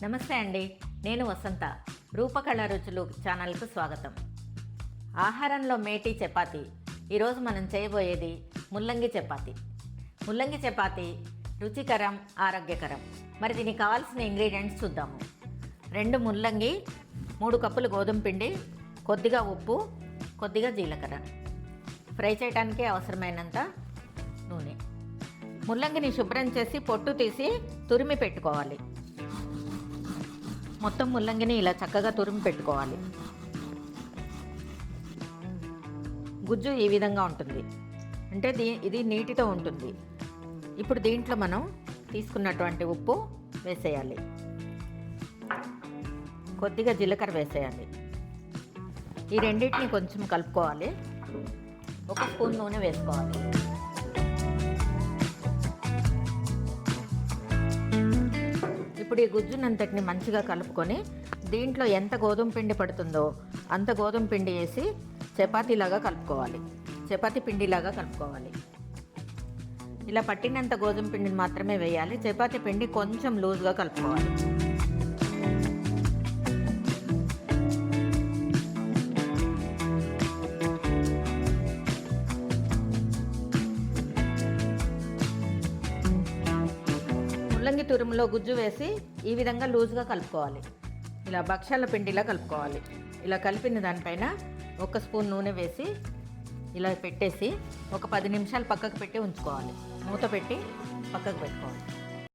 నమస్తే అండి, నేను వసంత. రూపకళ రుచులు ఛానల్కు స్వాగతం. ఆహారంలో మేటి చపాతి. ఈరోజు మనం చేయబోయేది ముల్లంగి చపాతి. ముల్లంగి చపాతి రుచికరం, ఆరోగ్యకరం. మరి దీనికి కావాల్సిన ఇంగ్రీడియంట్స్ చూద్దాము. 2 ముల్లంగి, 3 కప్పులు గోధుమ పిండి, కొద్దిగా ఉప్పు, కొద్దిగా జీలకర్ర, ఫ్రై చేయడానికి అవసరమైనంత నూనె. ముల్లంగిని శుభ్రం చేసి పొట్టు తీసి తురిమి పెట్టుకోవాలి. మొత్తం ముల్లంగిని ఇలా చక్కగా తురిమి పెట్టుకోవాలి. గుజ్జు ఈ విధంగా ఉంటుంది, అంటే ఇది నీటితో ఉంటుంది. ఇప్పుడు దీంట్లో మనం తీసుకున్నటువంటి ఉప్పు వేసేయాలి, కొద్దిగా జీలకర్ర వేసేయాలి. ఈ రెండింటిని కొంచెం కలుపుకోవాలి. 1 స్పూన్ నూనె వేసుకోవాలి. ఇప్పుడు ఈ గుజ్జునంతటిని మంచిగా కలుపుకొని దీంట్లో ఎంత గోధుమ పిండి పడుతుందో అంత గోధుమ పిండి వేసి చపాతీలాగా కలుపుకోవాలి. చపాతీ పిండిలాగా కలుపుకోవాలి. ఇలా పట్టినంత గోధుమ పిండిని మాత్రమే వేయాలి. చపాతీ పిండి కొంచెం లూజ్గా కలుపుకోవాలి. ముల్లంగి తురుములో గుజ్జు వేసి ఈ విధంగా లూజ్గా కలుపుకోవాలి. ఇలా భక్షాల పిండిలా కలుపుకోవాలి. ఇలా కలిపిన దానిపైన 1 స్పూన్ నూనె వేసి ఇలా పెట్టేసి ఒక 10 నిమిషాలు పక్కకు పెట్టి ఉంచుకోవాలి. మూత పెట్టి పక్కకు పెట్టుకోవాలి.